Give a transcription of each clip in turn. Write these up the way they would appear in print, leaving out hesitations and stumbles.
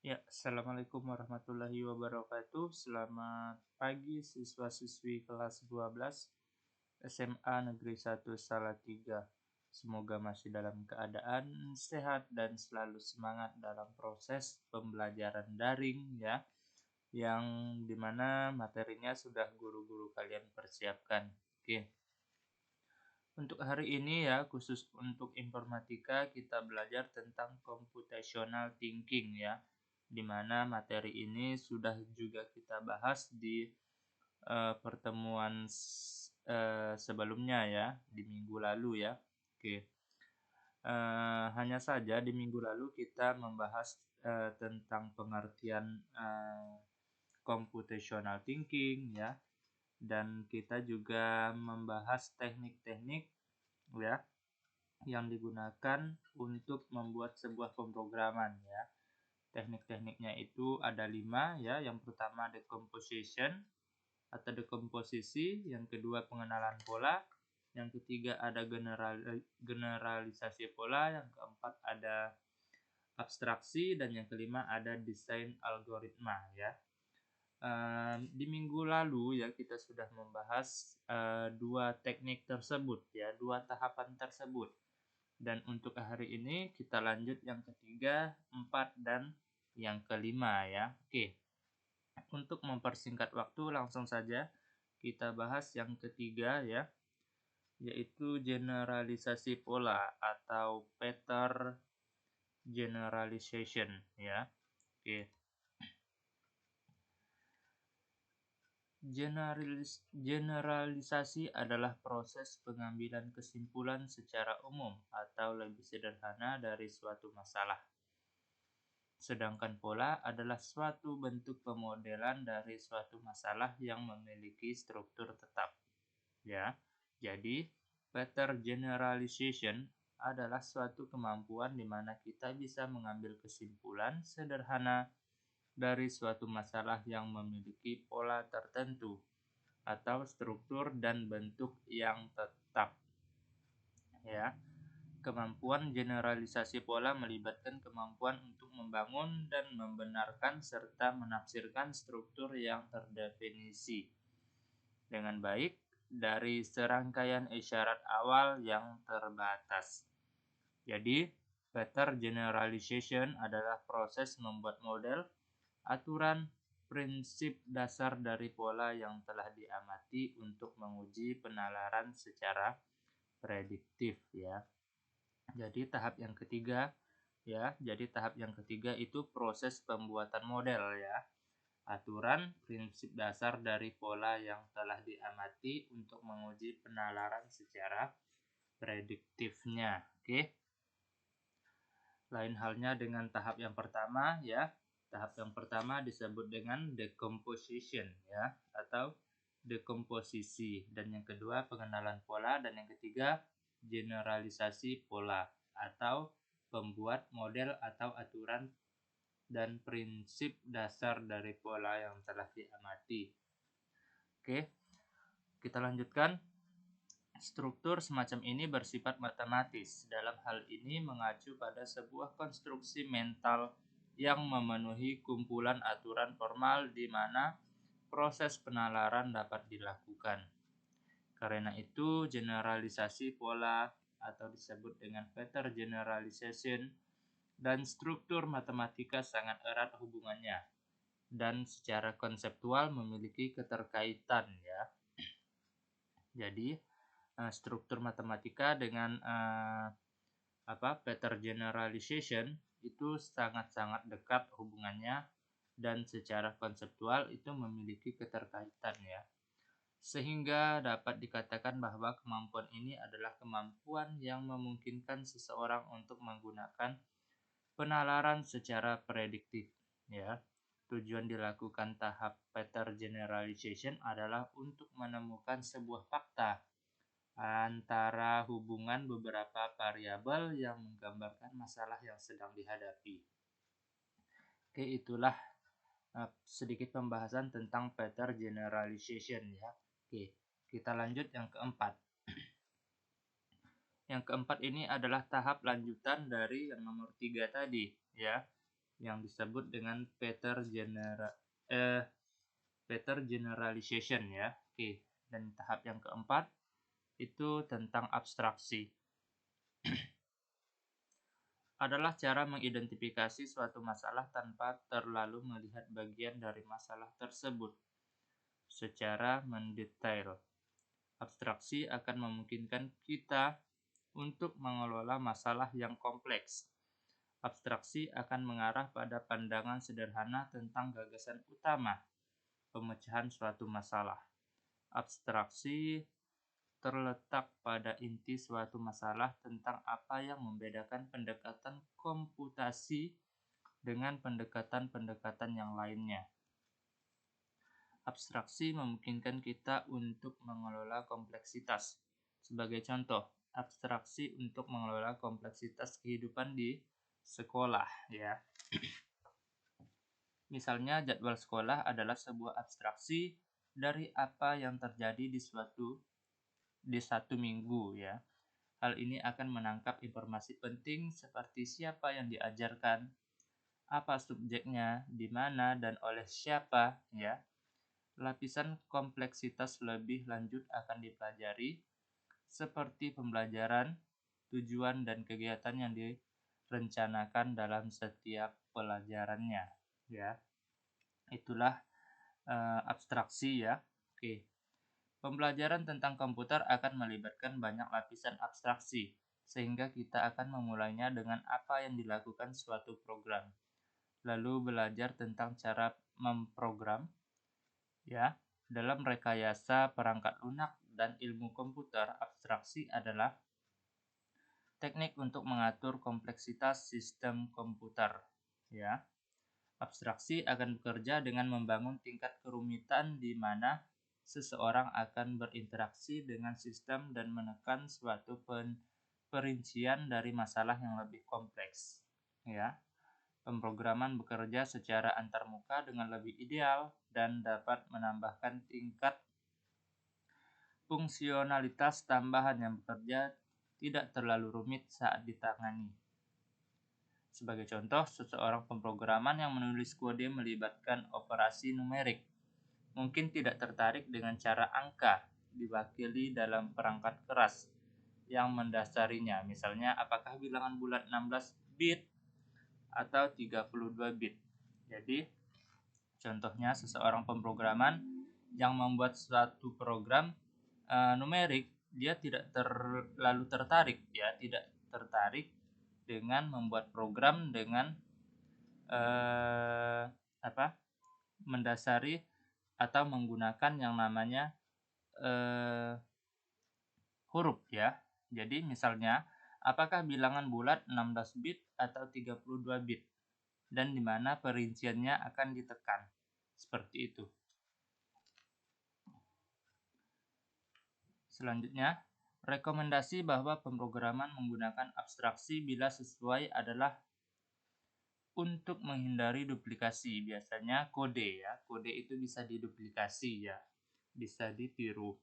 Ya, Assalamualaikum warahmatullahi wabarakatuh. Selamat pagi siswa-siswi kelas 12 SMA Negeri 1 Salatiga. Semoga masih dalam keadaan sehat dan selalu semangat dalam proses pembelajaran daring ya, yang dimana materinya sudah guru-guru kalian persiapkan. Oke. Untuk hari ini ya, khusus untuk informatika kita belajar tentang computational thinking ya, di mana materi ini sudah juga kita bahas di pertemuan sebelumnya ya, di minggu lalu ya. Oke. Hanya saja di minggu lalu kita membahas tentang pengertian computational thinking ya, dan kita juga membahas teknik-teknik ya yang digunakan untuk membuat sebuah pemrograman ya. Teknik-tekniknya itu ada 5 ya. Yang pertama decomposition atau dekomposisi, yang kedua pengenalan pola, yang ketiga ada generalisasi pola, yang keempat ada abstraksi, dan yang kelima ada desain algoritma ya. Di minggu lalu ya kita sudah membahas dua teknik tersebut ya, dua tahapan tersebut. Dan untuk hari ini kita lanjut yang ketiga, empat, dan yang kelima ya. Oke. Untuk mempersingkat waktu langsung saja kita bahas yang ketiga ya, yaitu generalisasi pola atau pattern generalization ya. Oke. Generalisasi adalah proses pengambilan kesimpulan secara umum atau lebih sederhana dari suatu masalah. Sedangkan pola adalah suatu bentuk pemodelan dari suatu masalah yang memiliki struktur tetap. Ya, jadi pattern generalization adalah suatu kemampuan di mana kita bisa mengambil kesimpulan sederhana dari suatu masalah yang memiliki pola tertentu atau struktur dan bentuk yang tetap. Ya. Kemampuan generalisasi pola melibatkan kemampuan untuk membangun dan membenarkan serta menafsirkan struktur yang terdefinisi dengan baik dari serangkaian isyarat awal yang terbatas. Jadi, pattern generalization adalah proses membuat model, aturan, prinsip dasar dari pola yang telah diamati untuk menguji penalaran secara prediktif ya. Jadi tahap yang ketiga itu proses pembuatan model ya. Aturan, prinsip dasar dari pola yang telah diamati untuk menguji penalaran secara prediktifnya. Oke. Lain halnya dengan tahap yang pertama ya. Tahap yang pertama disebut dengan decomposition ya, atau dekomposisi, dan yang kedua pengenalan pola, dan yang ketiga generalisasi pola atau pembuat model atau aturan dan prinsip dasar dari pola yang telah diamati. Oke, kita lanjutkan. Struktur semacam ini bersifat matematis. Dalam hal ini mengacu pada sebuah konstruksi mental yang memenuhi kumpulan aturan formal di mana proses penalaran dapat dilakukan. Karena itu, generalisasi pola atau disebut dengan pattern generalization dan struktur matematika sangat erat hubungannya dan secara konseptual memiliki keterkaitan ya. Jadi struktur matematika dengan pattern generalization itu sangat-sangat dekat hubungannya dan secara konseptual itu memiliki keterkaitan ya. Sehingga dapat dikatakan bahwa kemampuan ini adalah kemampuan yang memungkinkan seseorang untuk menggunakan penalaran secara prediktif ya. Tujuan dilakukan tahap pattern generalization adalah untuk menemukan sebuah fakta antara hubungan beberapa variabel yang menggambarkan masalah yang sedang dihadapi. Oke, itulah sedikit pembahasan tentang pattern generalization ya. Oke, kita lanjut yang keempat. Yang keempat ini adalah tahap lanjutan dari yang nomor 3 tadi ya. yang disebut dengan pattern generalization ya. Oke, dan tahap yang keempat itu tentang abstraksi. Adalah cara mengidentifikasi suatu masalah tanpa terlalu melihat bagian dari masalah tersebut secara mendetail. Abstraksi akan memungkinkan kita untuk mengelola masalah yang kompleks. Abstraksi akan mengarah pada pandangan sederhana tentang gagasan utama pemecahan suatu masalah. Abstraksi terletak pada inti suatu masalah tentang apa yang membedakan pendekatan komputasi dengan pendekatan-pendekatan yang lainnya. Abstraksi memungkinkan kita untuk mengelola kompleksitas. Sebagai contoh, abstraksi untuk mengelola kompleksitas kehidupan di sekolah ya. Misalnya jadwal sekolah adalah sebuah abstraksi dari apa yang terjadi di satu minggu ya. Hal ini akan menangkap informasi penting seperti siapa yang diajarkan, apa subjeknya, di mana dan oleh siapa ya. Lapisan kompleksitas lebih lanjut akan dipelajari seperti pembelajaran, tujuan dan kegiatan yang direncanakan dalam setiap pelajarannya ya. Itulah abstraksi ya. Oke. Pembelajaran tentang komputer akan melibatkan banyak lapisan abstraksi, sehingga kita akan memulainya dengan apa yang dilakukan suatu program. Lalu belajar tentang cara memprogram, ya. Dalam rekayasa perangkat lunak dan ilmu komputer, abstraksi adalah teknik untuk mengatur kompleksitas sistem komputer, ya. Abstraksi akan bekerja dengan membangun tingkat kerumitan di mana seseorang akan berinteraksi dengan sistem dan menekan suatu perincian dari masalah yang lebih kompleks. Ya, pemrograman bekerja secara antarmuka dengan lebih ideal dan dapat menambahkan tingkat fungsionalitas tambahan yang bekerja tidak terlalu rumit saat ditangani. Sebagai contoh, seseorang pemrograman yang menulis kode melibatkan operasi numerik mungkin tidak tertarik dengan cara angka diwakili dalam perangkat keras yang mendasarinya. Misalnya, apakah bilangan bulat 16 bit atau 32 bit. Jadi, contohnya seseorang pemrograman yang membuat suatu program numerik, dia tidak terlalu tertarik, tidak tertarik dengan membuat program dengan mendasari atau menggunakan yang namanya huruf ya. Jadi misalnya, apakah bilangan bulat 16 bit atau 32 bit, dan di mana perinciannya akan ditekan. Seperti itu. Selanjutnya, rekomendasi bahwa pemrograman menggunakan abstraksi bila sesuai adalah untuk menghindari duplikasi. Biasanya kode ya. Kode itu bisa diduplikasi ya. Bisa ditiru.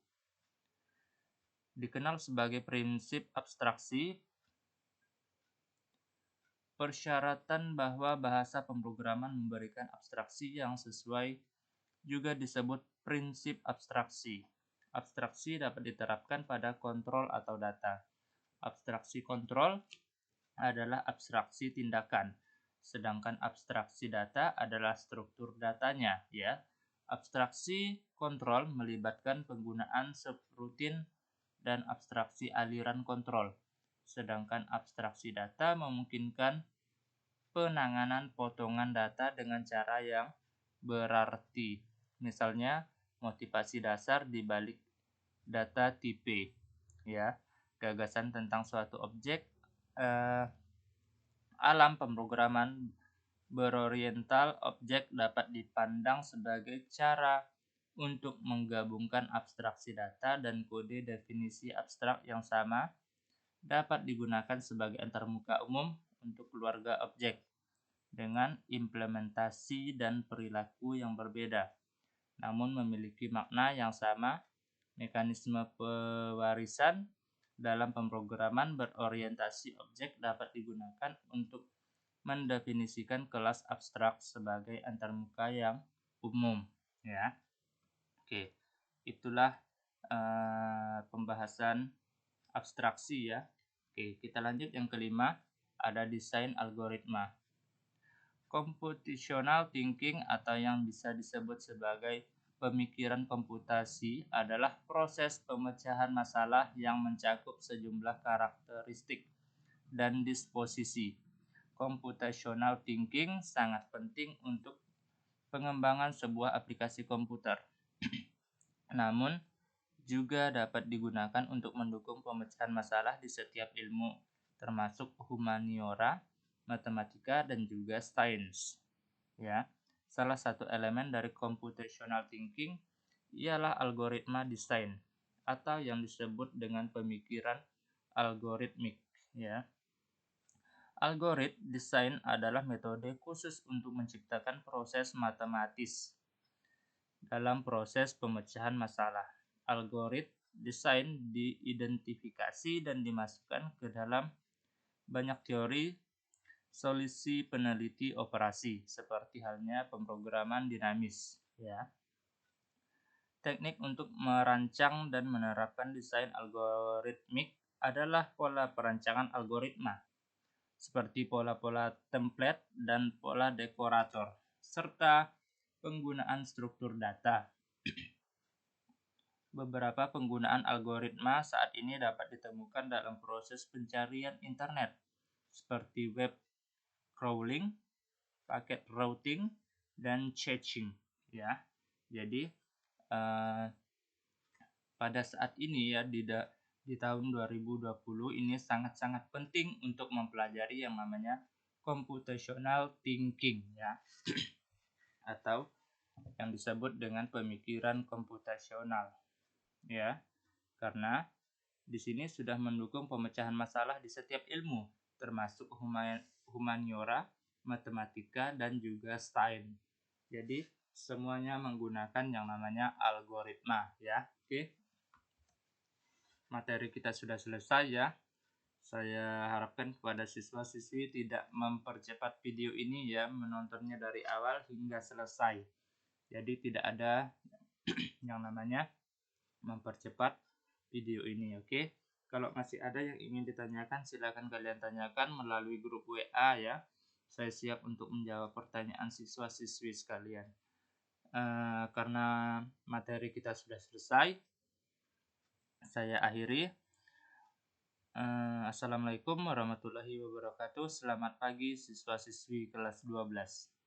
Dikenal sebagai prinsip abstraksi. Persyaratan bahwa bahasa pemrograman memberikan abstraksi yang sesuai juga disebut prinsip abstraksi. Abstraksi dapat diterapkan pada kontrol atau data. Abstraksi kontrol adalah abstraksi tindakan, sedangkan abstraksi data adalah struktur datanya, ya. Abstraksi kontrol melibatkan penggunaan subrutin dan abstraksi aliran kontrol, sedangkan abstraksi data memungkinkan penanganan potongan data dengan cara yang berarti. Misalnya, motivasi dasar di balik data tipe, ya. Gagasan tentang suatu objek alam pemrograman beroriental objek dapat dipandang sebagai cara untuk menggabungkan abstraksi data dan kode definisi abstrak yang sama dapat digunakan sebagai antarmuka umum untuk keluarga objek dengan implementasi dan perilaku yang berbeda, namun memiliki makna yang sama. Mekanisme pewarisan dalam pemrograman berorientasi objek dapat digunakan untuk mendefinisikan kelas abstrak sebagai antarmuka yang umum, ya. Oke, itulah pembahasan abstraksi ya. Oke, kita lanjut yang kelima, ada desain algoritma. Computational thinking atau yang bisa disebut sebagai pemikiran komputasi adalah proses pemecahan masalah yang mencakup sejumlah karakteristik dan disposisi. Computational thinking sangat penting untuk pengembangan sebuah aplikasi komputer. Namun, juga dapat digunakan untuk mendukung pemecahan masalah di setiap ilmu, termasuk humaniora, matematika, dan juga sains. Ya, salah satu elemen dari computational thinking ialah algoritma desain atau yang disebut dengan pemikiran algoritmik. Ya, algorit desain adalah metode khusus untuk menciptakan proses matematis dalam proses pemecahan masalah. Algorit desain diidentifikasi dan dimasukkan ke dalam banyak teori solusi peneliti operasi, seperti halnya pemrograman dinamis. Ya. Teknik untuk merancang dan menerapkan desain algoritmik adalah pola perancangan algoritma, seperti pola-pola template dan pola dekorator, serta penggunaan struktur data. Beberapa penggunaan algoritma saat ini dapat ditemukan dalam proses pencarian internet, seperti web crawling, packet routing, dan caching. Ya, jadi pada saat ini ya di tahun 2020 ini sangat-sangat penting untuk mempelajari yang namanya computational thinking ya atau yang disebut dengan pemikiran komputasional ya, karena di sini sudah mendukung pemecahan masalah di setiap ilmu termasuk humaniora, matematika, dan juga sains. Jadi semuanya menggunakan yang namanya algoritma ya. Oke. Materi kita sudah selesai ya. Saya harapkan kepada siswa-siswi tidak mempercepat video ini ya, menontonnya dari awal hingga selesai. Jadi tidak ada yang namanya mempercepat video ini, oke? Kalau masih ada yang ingin ditanyakan, silakan kalian tanyakan melalui grup WA ya. Saya siap untuk menjawab pertanyaan siswa-siswi sekalian. Karena materi kita sudah selesai, saya akhiri. Assalamualaikum warahmatullahi wabarakatuh. Selamat pagi siswa-siswi kelas 12.